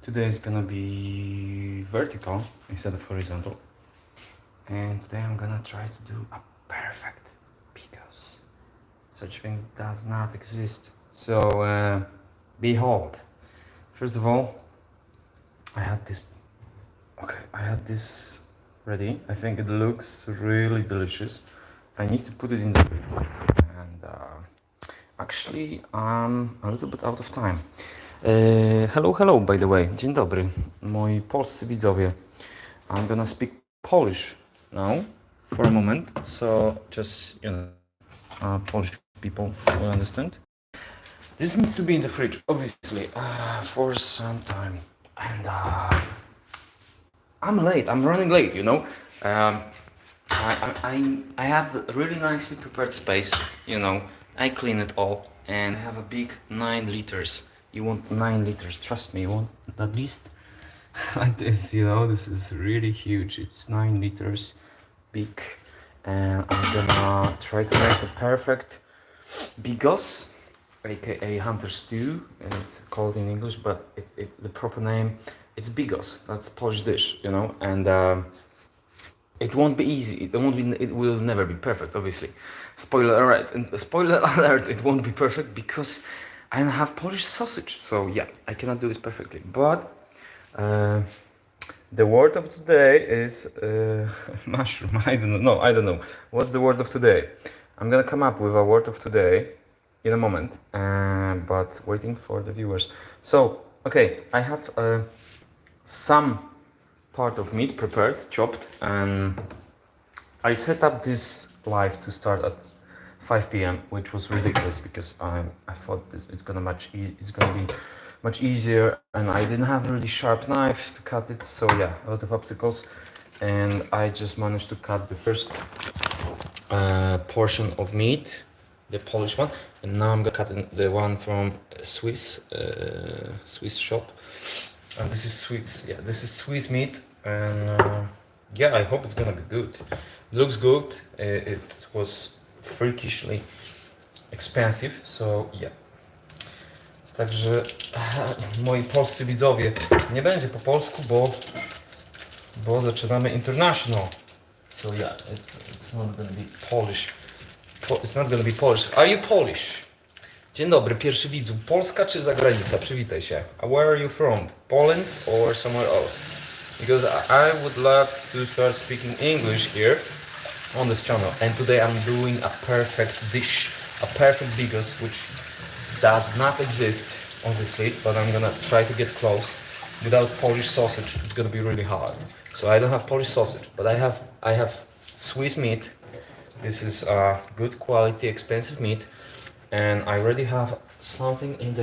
Today is gonna be vertical instead of horizontal. And today I'm gonna try to do a perfect Bigos. Such thing does not exist. So, behold. First of all, I had this. Okay, I had this ready. I think it looks really delicious. I need to put it in the fridge. And actually, I'm a little bit out of time. Hello, hello, by the way. Dzień dobry, moi polscy widzowie. I'm gonna speak Polish now for a moment, so just, Polish people will understand. This needs to be in the fridge, obviously, for some time. And I'm late, I'm running late, I have a really nicely prepared space, I clean it all, and I have a big 9 liters. You want 9 liters, trust me, you want at least like this, this is really huge. It's 9 liters big, and I'm gonna try to make the perfect Bigos, aka hunter stew, and it's called in English, but the proper name, it's Bigos. That's Polish dish, and it won't be easy. It will never be perfect, obviously. Spoiler alert! And spoiler alert! It won't be perfect because I don't have Polish sausage. So yeah, I cannot do this perfectly. But the word of today is mushroom. I don't know. No, I don't know. What's the word of today? I'm gonna come up with a word of today in a moment. But waiting for the viewers. So okay, I have some part of meat prepared, chopped, and I set up this live to start at 5 p.m., which was ridiculous because I thought it's gonna be much easier, and I didn't have a really sharp knife to cut it, so yeah, a lot of obstacles, and I just managed to cut the first portion of meat, the Polish one, and now I'm gonna cut the one from Swiss shop. And this is Swiss, yeah, this is Swiss meat, and yeah, I hope it's gonna be good. It looks good. It was freakishly expensive, so yeah. Także moi polscy widzowie, nie będzie po polsku, bo zaczynamy international. So yeah, it's not gonna be Polish. It's not gonna be Polish. Are you Polish? Dzień dobry, pierwszy widzu. Polska czy zagranica? Przywitaj się. Where are you from? Poland or somewhere else? Because I would love to start speaking English here on this channel. And today I'm doing a perfect dish, a perfect Bigos, which does not exist, obviously, but I'm gonna try to get close. Without Polish sausage, it's gonna be really hard. So I don't have Polish sausage, but I have Swiss meat. This is good quality, expensive meat. And I already have something in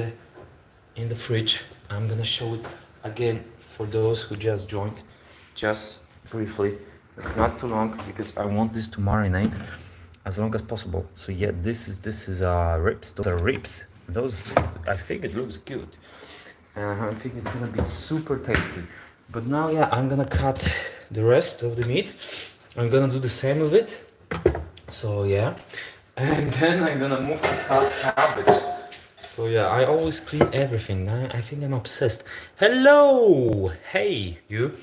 the fridge. I'm gonna show it again for those who just joined, just briefly, not too long, because I want this to marinate as long as possible. So yeah, this is ribs. Those are ribs. Those, I think it looks good. I think it's gonna be super tasty. But now, yeah, I'm gonna cut the rest of the meat. I'm gonna do the same with it. So yeah. And then I'm gonna move to cut cabbage. So yeah, I always clean everything. I think I'm obsessed. Hello! Hey, you.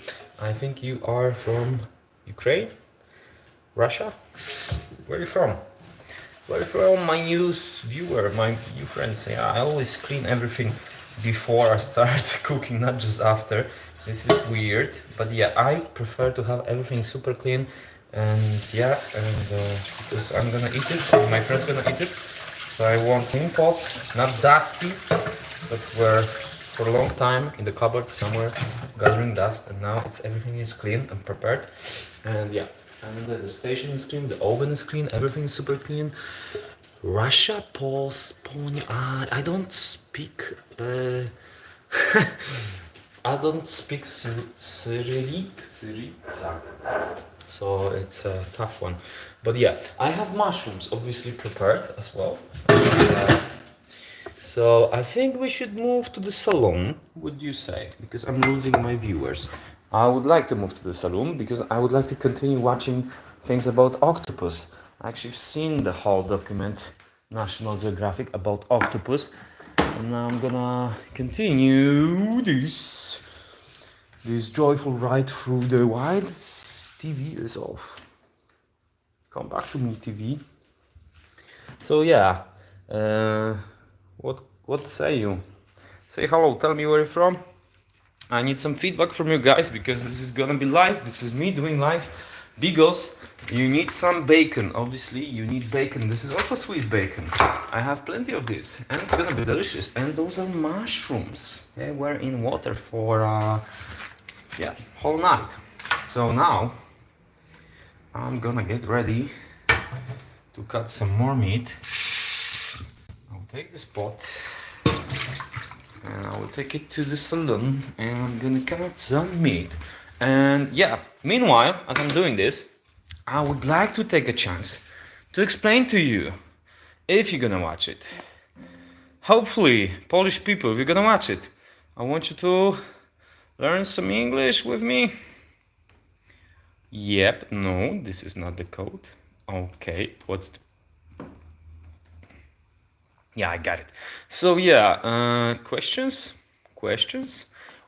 I think you are from Ukraine? Russia? Where are you from? Where are you from, my new viewer, my new friends? Yeah, I always clean everything before I start cooking, not just after. This is weird, but yeah, I prefer to have everything super clean. And yeah, because I'm gonna eat it, and my friend's gonna eat it, so I want clean pots, not dusty, but were for a long time in the cupboard somewhere gathering dust, and now everything is clean and prepared. And yeah, and the station is clean, the oven is clean, everything is super clean. Russia, I don't speak I don't speak Syriza. So it's a tough one. But yeah, I have mushrooms obviously prepared as well. So I think we should move to the salon, would you say? Because I'm losing my viewers. I would like to move to the salon because I would like to continue watching things about octopus. I actually seen the whole document, National Geographic, about octopus. And now I'm gonna continue this this joyful ride through the wide. TV is off. Come back to me, TV. So yeah, what say you? Say hello. Tell me where you're from. I need some feedback from you guys because this is gonna be live. This is me doing live. Bigos, you need some bacon. Obviously, you need bacon. This is also Swiss bacon. I have plenty of this, and it's gonna be delicious. And those are mushrooms. They were in water for whole night. So now I'm gonna get ready to cut some more meat. I'll take this pot and I will take it to the salon and I'm gonna cut some meat. And yeah, meanwhile, as I'm doing this, I would like to take a chance to explain to you, if you're gonna watch it, hopefully, Polish people, if you're gonna watch it, I want you to learn some English with me. Yep, no, this is not the code. Okay, what's the... Yeah, I got it. So yeah, questions?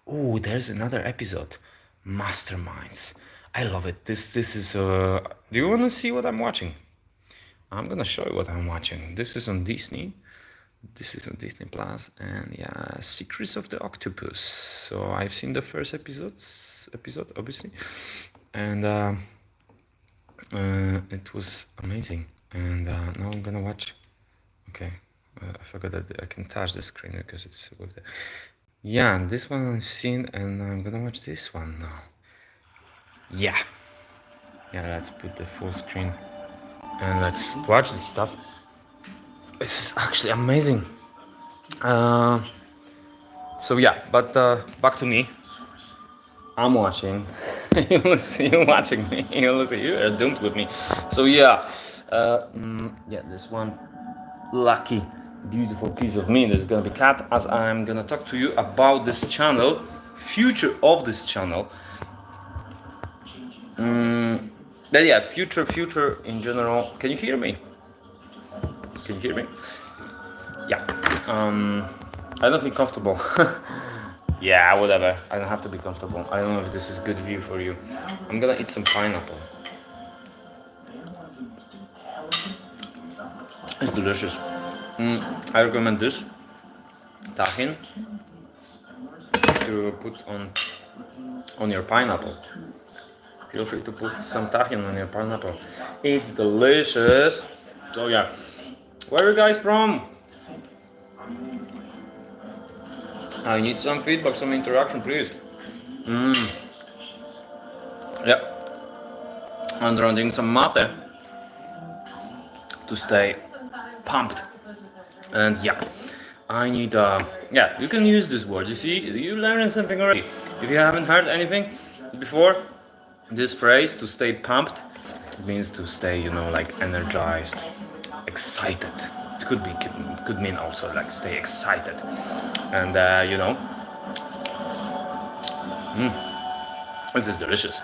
Oh, there's another episode. Masterminds. I love it. This is do you want to see what I'm watching? I'm gonna show you what I'm watching. This is on Disney. This is on Disney Plus, and yeah, Secrets of the Octopus. So I've seen the first episode obviously, and it was amazing. And now I'm gonna watch. Okay, I forgot that I can touch the screen because it's with the... Yeah, this one I've seen, and I'm gonna watch this one now. Yeah, let's put the full screen and let's watch this stuff. This is actually amazing. So yeah, but back to me. I'm watching. You will see you watching me. You will see you are doomed with me. So yeah, this one lucky, beautiful piece of meat is gonna be cut as I'm gonna talk to you about this channel, future of this channel. But yeah, future in general. Can you hear me? Yeah. I don't feel comfortable. Yeah, whatever. I don't have to be comfortable. I don't know if this is good view for you. I'm gonna eat some pineapple. It's delicious. I recommend this tahini to put on your pineapple. Feel free to put some tahini on your pineapple. It's delicious. So yeah, where are you guys from? I need some feedback, some interaction, please. Yeah, I'm drinking some mate to stay pumped. And yeah, I need you can use this word. You see, you learned something already. If you haven't heard anything before, this phrase, to stay pumped, means to stay, like energized, excited. It could mean also like stay excited. And this is delicious.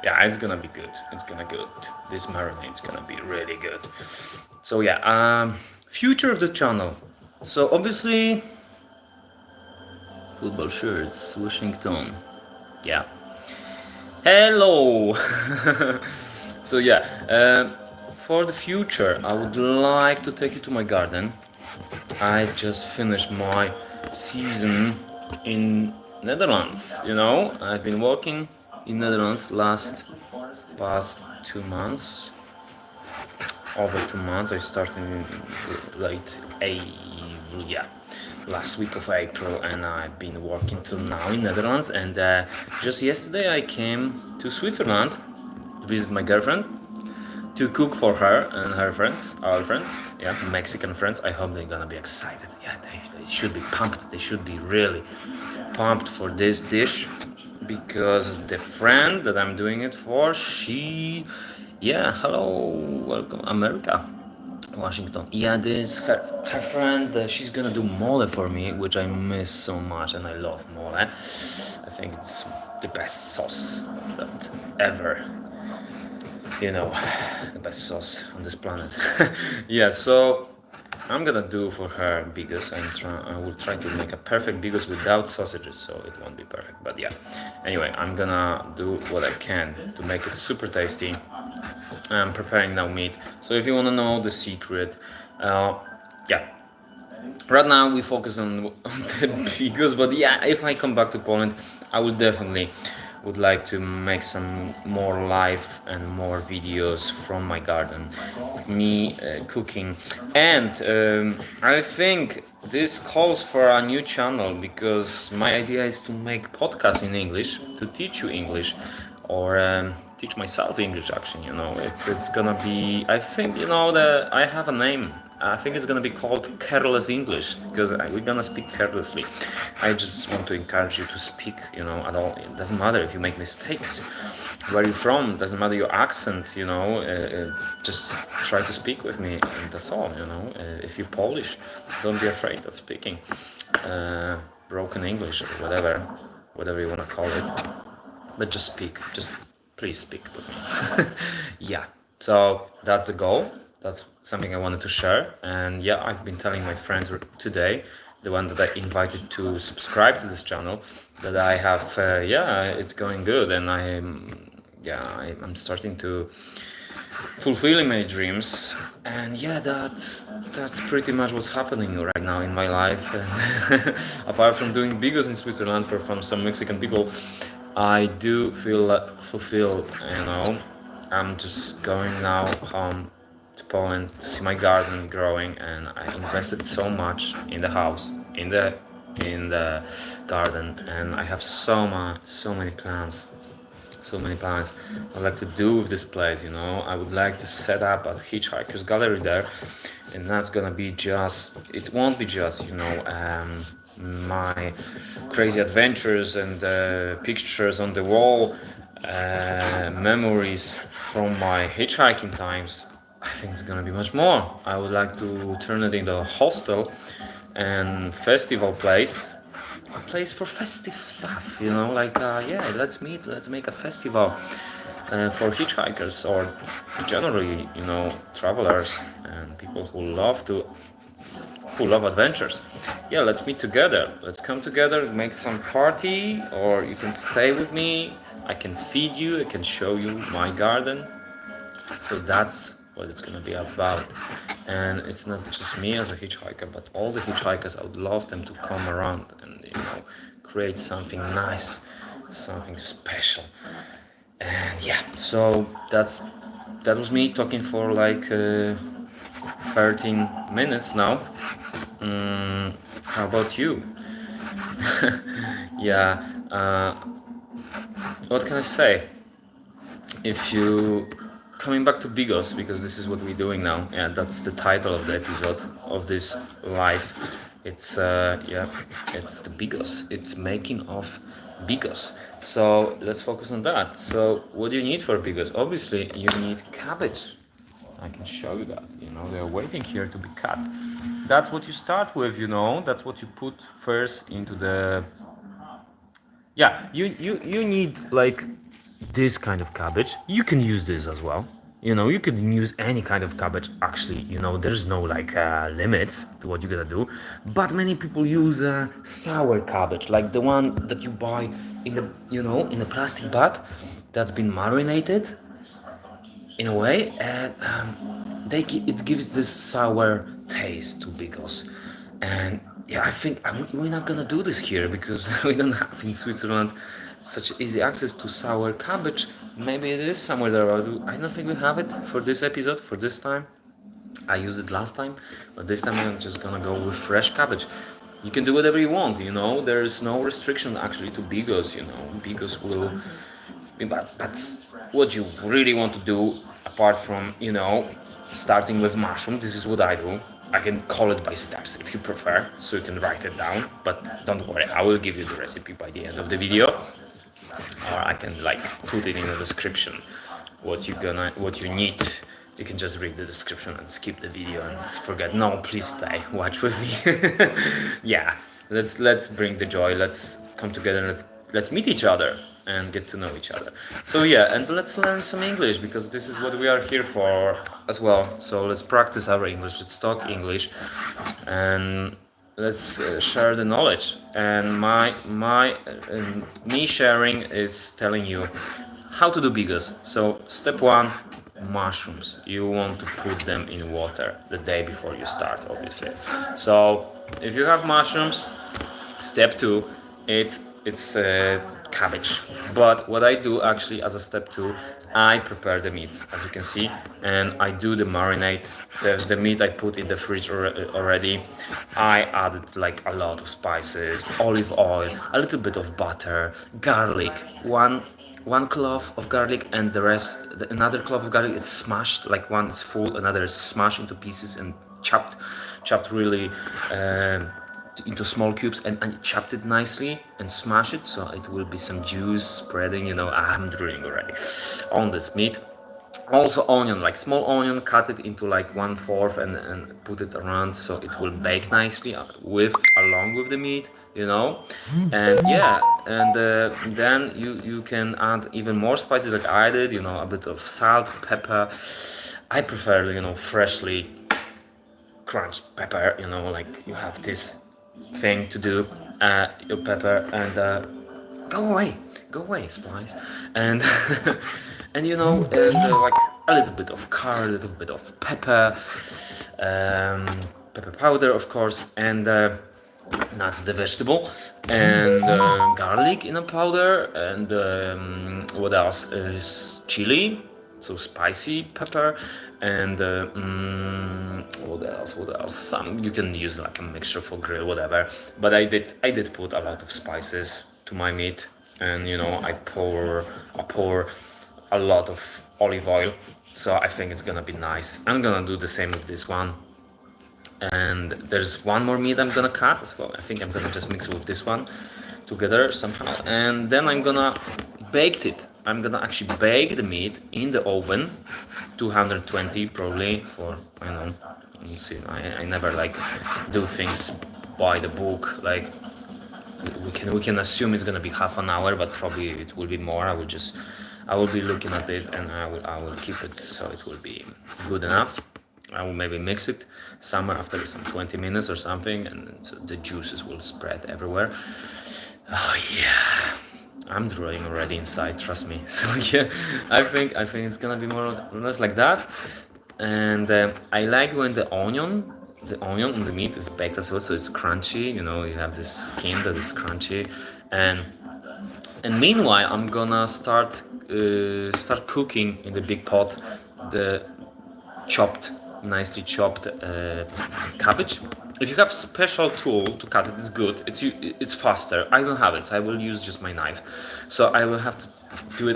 Yeah, it's gonna be good. It's gonna good. This marinade's gonna be really good. So yeah, future of the channel. So obviously, football shirts, Washington. Yeah. Hello. So yeah, for the future, I would like to take you to my garden. I just finished my season in Netherlands. I've been working in Netherlands past 2 months. Over 2 months. I started in late April, last week of April, and I've been working till now in Netherlands. And just yesterday I came to Switzerland to visit my girlfriend, to cook for her and her friends, our friends, Mexican friends. I hope they're gonna be excited. Yeah, they should be pumped. They should be really pumped for this dish, because the friend that I'm doing it for, hello, welcome, America, Washington. Yeah, this her friend, she's gonna do mole for me, which I miss so much, and I love mole. I think it's the best sauce that ever, the best sauce on this planet. Yeah, so I'm gonna do for her bigos, and I will try to make a perfect bigos without sausages, so it won't be perfect. But yeah, anyway, I'm gonna do what I can to make it super tasty. I'm preparing now meat. So if you wanna know the secret, yeah, right now we focus on the bigos. But yeah, if I come back to Poland, I will definitely would like to make some more live and more videos from my garden of me cooking. And I think this calls for a new channel, because my idea is to make podcasts in English to teach you English, or teach myself English. Actually, it's gonna be, I think, that I have a name. I think it's gonna be called Careless English, because we're gonna speak carelessly. I just want to encourage you to speak, at all. It doesn't matter if you make mistakes. Where you're from doesn't matter your accent. Just try to speak with me, and that's all. If you're Polish, don't be afraid of speaking broken English or whatever you wanna call it. But just speak. Just please speak with me. Yeah. So that's the goal. That's something I wanted to share. And yeah, I've been telling my friends today, the one that I invited to subscribe to this channel, that I have, it's going good, and I'm starting to fulfilling my dreams. And yeah, that's pretty much what's happening right now in my life. And apart from doing bigos in Switzerland from some Mexican people, I do feel fulfilled. I'm just going now home to Poland to see my garden growing, and I invested so much in the house, in the garden, and I have so many plans. So many plans I'd like to do with this place. I would like to set up a hitchhiker's gallery there, and that's gonna be it won't be just my crazy adventures and pictures on the wall, memories from my hitchhiking times. I think it's gonna be much more. I would like to turn it into a hostel and festival place, a place for festive stuff, let's meet, let's make a festival for hitchhikers, or generally, travelers and people who love adventures. Yeah, let's meet together, let's come together, make some party, or you can stay with me. I can feed you, I can show you my garden. So that's what it's gonna be about. And it's not just me as a hitchhiker, but all the hitchhikers. I would love them to come around and create something nice, something special. And yeah, so that was me talking for like 13 minutes now. How about you? Yeah, what can I say? If you coming back to Bigos, because this is what we're doing now. Yeah, that's the title of the episode of this live. It's it's the Bigos. It's making of Bigos. So let's focus on that. So what do you need for Bigos? Obviously, you need cabbage. I can show you that. They're waiting here to be cut. That's what you start with. That's what you put first into the. Yeah, you need like this kind of cabbage. You can use this as well. You can use any kind of cabbage. Actually, there's no limits to what you're gonna do. But many people use sour cabbage, like the one that you buy in the in a plastic bag that's been marinated in a way, and it gives this sour taste to Bigos. And yeah, I think we're not gonna do this here, because we don't have in Switzerland such easy access to sour cabbage. Maybe it is somewhere there. I don't think we have it for this episode, for this time. I used it last time, but this time I'm just gonna go with fresh cabbage. You can do whatever you want, there's no restriction actually to Bigos. Bigos will be, but that's what you really want to do, apart from starting with mushroom. This is what I do. I can call it by steps if you prefer, so you can write it down, but don't worry, I will give you the recipe by the end of the video, or I can put it in the description what you need. You can just read the description and skip the video and forget. No, please stay, watch with me. Yeah, let's bring the joy, let's come together, let's meet each other and get to know each other. So yeah, and let's learn some English because this is what we are here for as well. So let's practice our English, let's talk English, and let's share the knowledge. And me sharing is telling you how to do bigos. So step one, mushrooms. You want to put them in water the day before you start, obviously. So if you have mushrooms, step two, it's cabbage. But what I do actually as a step two, I prepare the meat, as you can see, and I do the marinade. The meat I put in the fridge already. I added like a lot of spices, olive oil, a little bit of butter, garlic, one clove of garlic, and the rest, another clove of garlic is smashed, like one is full, another is smashed into pieces and chopped really into small cubes, and I chopped it nicely and smash it so it will be some juice spreading, you know. I'm drooling already on this meat. Also onion, like small onion, cut it into like 1/4 and put it around so it will bake nicely along with the meat, you know. And yeah, and then you can add even more spices like I did, you know, a bit of salt, pepper. I prefer, you know, freshly crunched pepper, you know, like you have this thing to do, your pepper, and go away, spice, and and you know, and like a little bit of curry, a little bit of pepper, pepper powder, of course, and not the vegetable, and garlic in a powder, and what else? Chili, so spicy pepper, and what else? What else? Some you can use like a mixture for grill, whatever. But I did put a lot of spices to my meat, and you know I pour a lot of olive oil. So I think it's gonna be nice. I'm gonna do the same with this one. And there's one more meat I'm gonna cut as well. I think I'm gonna just mix it with this one together somehow, and then I'm gonna bake it. I'm gonna actually bake the meat in the oven, 220 probably, for, I don't know. See, I never like do things by the book. Like we can assume it's gonna be half an hour, but probably it will be more. I will be looking at it, and I will keep it so it will be good enough. I will maybe mix it somewhere after some 20 minutes or something, and so the juices will spread everywhere. Oh yeah, I'm drooling already inside, trust me. So yeah, I think it's gonna be more or less like that. And I like when the onion on the meat is baked as well, so it's crunchy. You know, you have this skin that is crunchy, and meanwhile I'm gonna start cooking in the big pot the nicely chopped cabbage. If you have special tool to cut it, it's good. It's faster. I don't have it, so I will use just my knife. So I will have to do it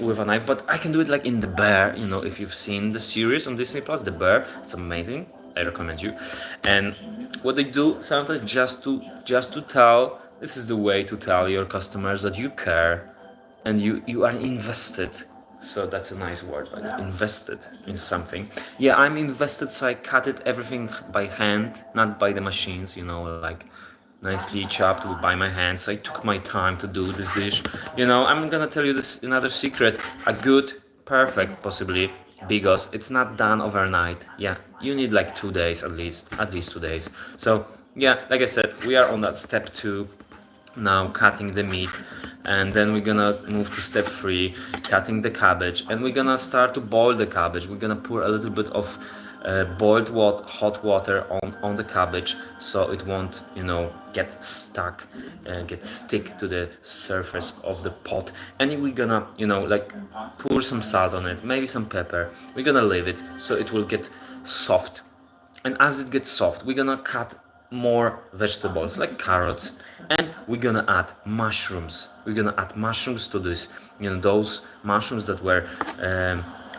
with a knife, but I can do it like in The Bear. You know, if you've seen the series on Disney Plus, The Bear, it's amazing. I recommend you. And what they do sometimes just to tell, this is the way to tell your customers that you care and you are invested. So that's a nice word, by the way. Invested in something. Yeah, I'm invested, so I cut it everything by hand, not by the machines, you know, like nicely chopped by my hands. So I took my time to do this dish. You know, I'm gonna tell you this another secret. A good, perfect, possibly, bigos, it's not done overnight. Yeah, you need like 2 days at least 2 days. So yeah, like I said, we are on that step 2 now, cutting the meat, and then we're gonna move to step 3, cutting the cabbage, and we're gonna start to boil the cabbage. We're gonna pour a little bit of hot water on the cabbage, so it won't, you know, get stuck and stick to the surface of the pot. And we're gonna, you know, like pour some salt on it, maybe some pepper. We're gonna leave it so it will get soft, and as it gets soft, we're gonna cut more vegetables like carrots, and we're gonna add mushrooms. We're gonna add mushrooms to this, you know, those mushrooms that were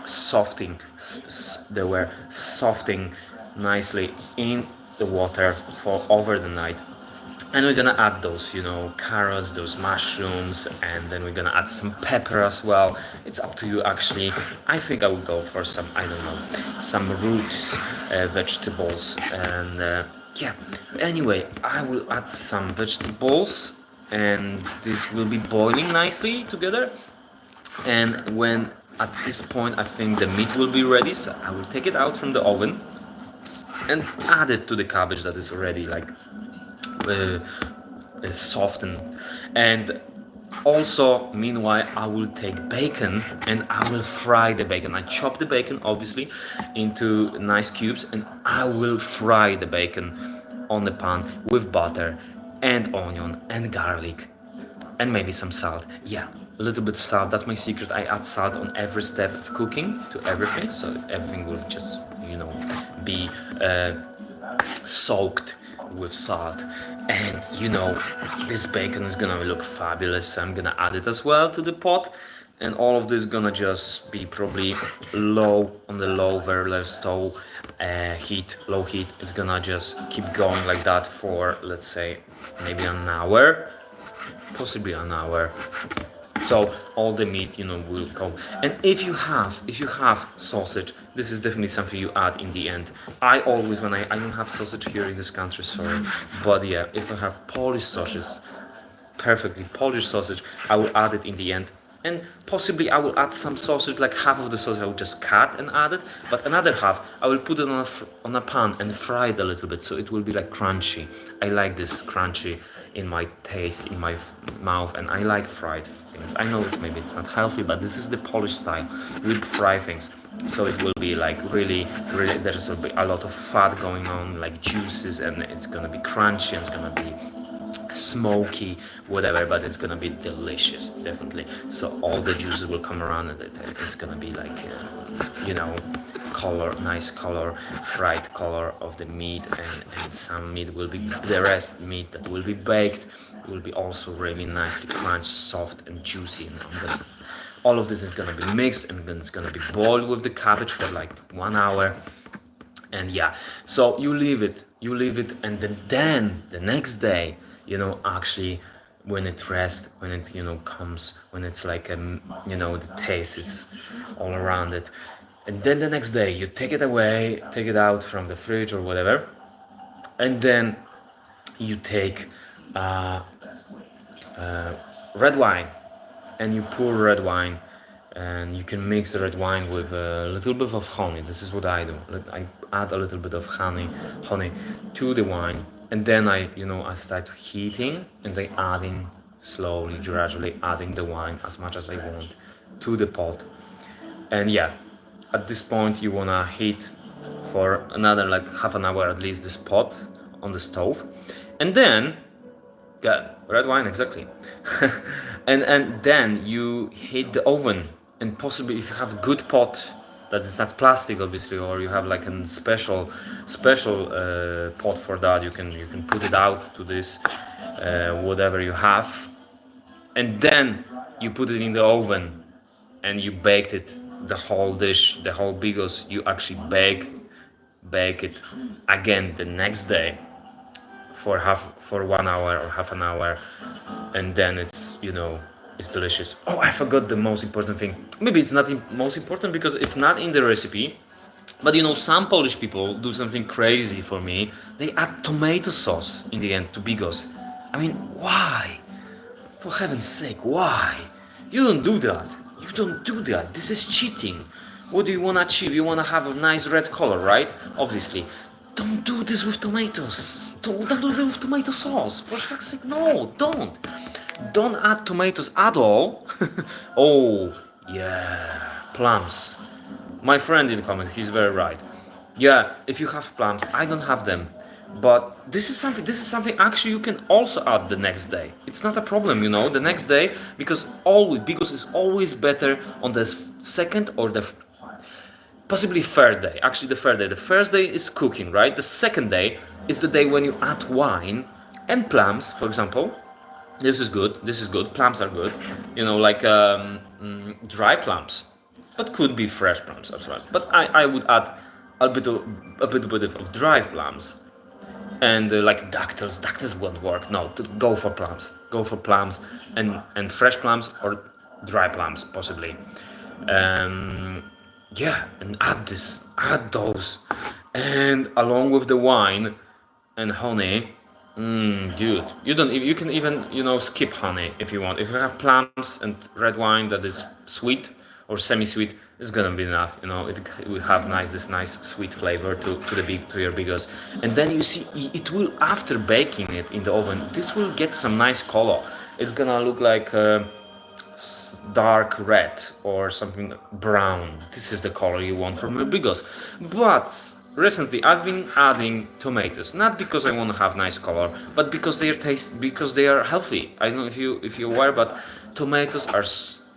softening nicely in the water for over the night. And we're gonna add those, you know, carrots, those mushrooms, and then we're gonna add some pepper as well. It's up to you, actually. I think I would go for some, I don't know, some roots, vegetables, and yeah. Anyway, I will add some vegetables and this will be boiling nicely together. And when at this point I think the meat will be ready, so I will take it out from the oven and add it to the cabbage that is already like uh, softened. And also, meanwhile, I will take bacon and I will fry the bacon. I chop the bacon obviously into nice cubes, and I will fry the bacon on the pan with butter and onion and garlic and maybe some salt. Yeah, a little bit of salt. That's my secret. I add salt on every step of cooking to everything, so everything will just, be soaked with salt. And this bacon is gonna look fabulous. So I'm gonna add it as well to the pot, and all of this is gonna just be probably very low stove heat, low heat. It's gonna just keep going like that for, let's say, maybe an hour, possibly an hour. So all the meat, will come. And if you have sausage, this is definitely something you add in the end. I always, when I don't have sausage here in this country, sorry, but yeah, if I have Polish sausage, perfectly Polish sausage, I will add it in the end. And possibly I will add some sausage, like half of the sausage I will just cut and add it, but another half I will put it on a pan and fry it a little bit, so it will be like crunchy. I like this crunchy in my taste, in my mouth, and I like fried things. I know maybe it's not healthy, but this is the Polish style. We fry things, so it will be like really, really. There's a lot of fat going on, like juices, and it's gonna be crunchy, and it's gonna be smoky, whatever, but it's gonna be delicious, definitely. So all the juices will come around, and it's gonna be like color, nice color, fried color of the meat, and some meat will be, the rest meat that will be baked will be also really nicely crunched, soft and juicy. And all of this is gonna be mixed, and then it's gonna be boiled with the cabbage for like 1 hour. And yeah, so you leave it, and then the next day, actually, when it rests, when it comes, when it's like the taste is all around it, and then the next day you take it out from the fridge or whatever, and then you take red wine, and you pour red wine, and you can mix the red wine with a little bit of honey. This is what I do. I add a little bit of honey to the wine, and then I start heating, and I adding slowly, gradually adding the wine as much as I want to the pot. And yeah, at this point you wanna heat for another like half an hour at least this pot on the stove, and then red wine, exactly. and then you heat the oven, and possibly if you have a good pot that is not plastic, obviously, or you have like a special pot for that, you can put it out to this whatever you have, and then you put it in the oven, and you baked it, the whole dish, the whole Bigos, you actually bake it again the next day for 1 hour or half an hour, and then it's it's delicious. Oh, I forgot the most important thing. Maybe it's not most important because it's not in the recipe, but some Polish people do something crazy for me. They add tomato sauce in the end to Bigos. I mean, why? For heaven's sake, why? You don't do that. This is cheating. What do you want to achieve? You want to have a nice red color, right? Obviously. Don't do this with tomatoes. Don't do this with tomato sauce. For fuck's sake, no, don't. Don't add tomatoes at all. Oh, yeah, plums. My friend in the comment, he's very right. Yeah, if you have plums, I don't have them. But this is something actually you can also add the next day. It's not a problem, the next day, because is always better on the second or the possibly third day. Actually, the third day. The first day is cooking, right? The second day is the day when you add wine and plums, for example. This is good. Plums are good. Like dry plums, but could be fresh plums as well. But I would add a bit of dry plums. And like dactyls won't work. No, go for plums. And fresh plums or dry plums possibly. Yeah, and add those, and along with the wine and honey, Dude, you can even, skip honey if you want. If you have plums and red wine that is sweet or semi-sweet, it's gonna be enough. It will have this nice sweet flavor to your bigos. And then you see it will, after baking it in the oven, this will get some nice color. It's gonna look like dark red or something brown. This is the color you want from your bigos. But recently I've been adding tomatoes, not because I want to have nice color, but because they are healthy. I don't know if you're aware, but tomatoes are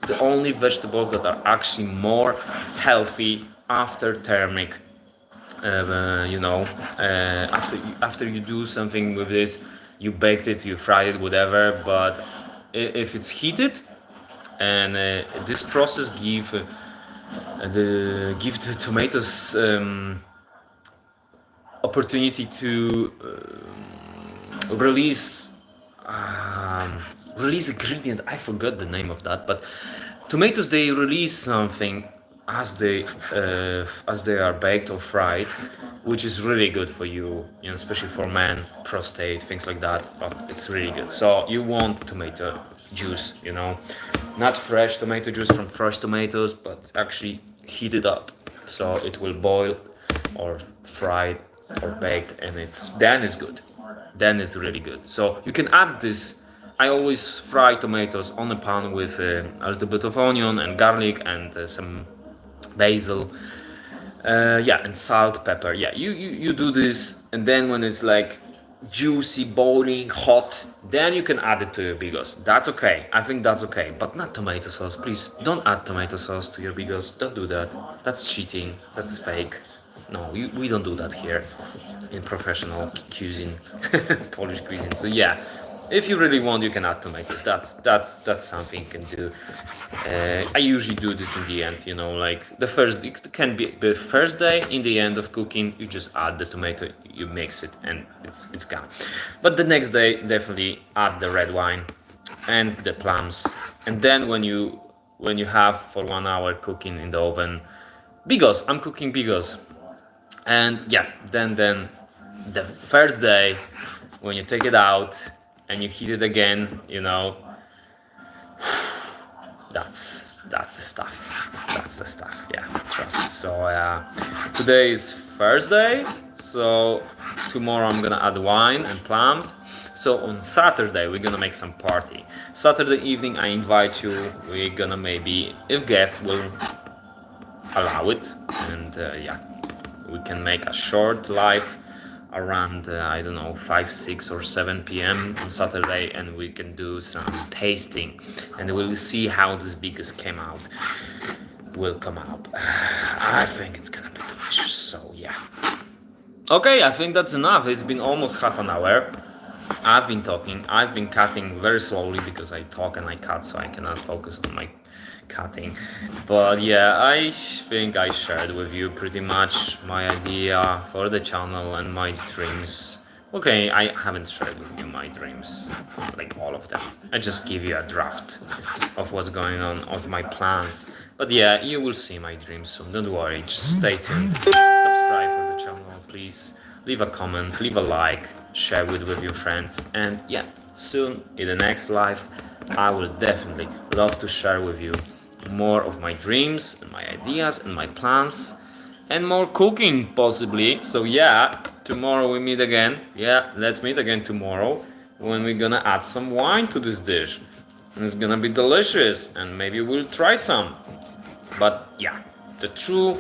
the only vegetables that are actually more healthy after thermic. After you do something with this, you baked it, you fried it, whatever. But if it's heated, and this process give the tomatoes opportunity to release ingredient. I forgot the name of that, but tomatoes, they release something as they are baked or fried, which is really good for you, especially for men, prostate, things like that. But it's really good. So you want tomato juice, not fresh tomato juice from fresh tomatoes, but actually heated up, so it will boil or fried or baked, and it's good. Then it's really good. So you can add this. I always fry tomatoes on a pan with a little bit of onion and garlic and some basil, and salt, pepper. Yeah, you do this, and then when it's like juicy, boiling hot, then you can add it to your bigos. That's okay. I think that's okay, but not tomato sauce. Please don't add tomato sauce to your bigos. Don't do that. That's cheating. That's fake. No, we don't do that here in professional cuisine, Polish cuisine. So yeah, if you really want, you can add tomatoes. That's something you can do. I usually do this in the end. Like it can be the first day. In the end of cooking, you just add the tomato, you mix it, and it's gone. But the next day, definitely add the red wine and the plums, and then when you have for 1 hour cooking in the oven, bigos. I'm cooking bigos. And yeah, then the third day, when you take it out and you heat it again, that's the stuff. That's the stuff. Yeah, trust me. So today is Thursday, so tomorrow I'm gonna add wine and plums. So on Saturday we're gonna make some party. Saturday evening I invite you. We're gonna, maybe, if guests will allow it, and we can make a short live around I don't know, 5, 6 or 7 p.m. on Saturday, and we can do some tasting, and we'll see how this bigos will come out. I think it's gonna be delicious. So yeah. Okay, I think that's enough. It's been almost half an hour. I've been talking. I've been cutting very slowly because I talk and I cut, so I cannot focus on my cutting. But yeah, I think I shared with you pretty much my idea for the channel and my dreams. Okay, I haven't shared with you my dreams, like all of them. I just give you a draft of what's going on, of my plans. But yeah, you will see my dreams soon. Don't worry, just stay tuned. Subscribe for the channel, please. Leave a comment, leave a like, share with your friends, and yeah, soon in the next live, I will definitely love to share with you more of my dreams and my ideas and my plans, and more cooking possibly. So yeah, tomorrow we meet again. Yeah, let's meet again tomorrow, when we're gonna add some wine to this dish. And it's gonna be delicious, and maybe we'll try some. But yeah, the true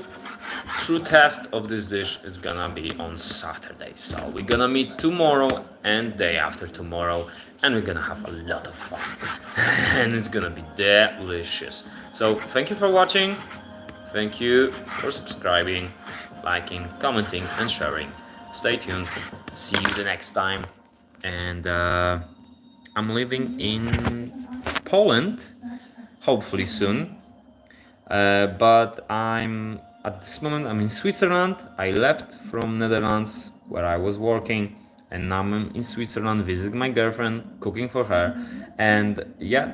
test of this dish is gonna be on Saturday. So we're gonna meet tomorrow and day after tomorrow, and we're gonna have a lot of fun. And it's gonna be delicious. So thank you for watching. Thank you for subscribing, liking, commenting, and sharing. Stay tuned. See you the next time. And I'm living in Poland, hopefully soon. But at this moment I'm in Switzerland. I left from Netherlands, where I was working, and now I'm in Switzerland visiting my girlfriend, cooking for her. And yeah,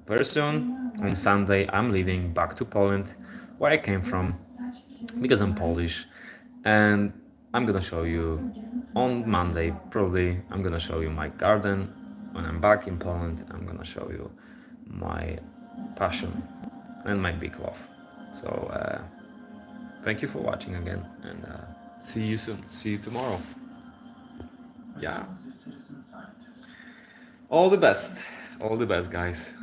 very soon on Sunday I'm leaving back to Poland, where I came from, because I'm Polish. And I'm gonna show you on Monday, probably. I'm gonna show you my garden. When I'm back in Poland, I'm gonna show you my passion and my big love. So thank you for watching again, and see you soon. See you tomorrow. Yeah. All the best, guys.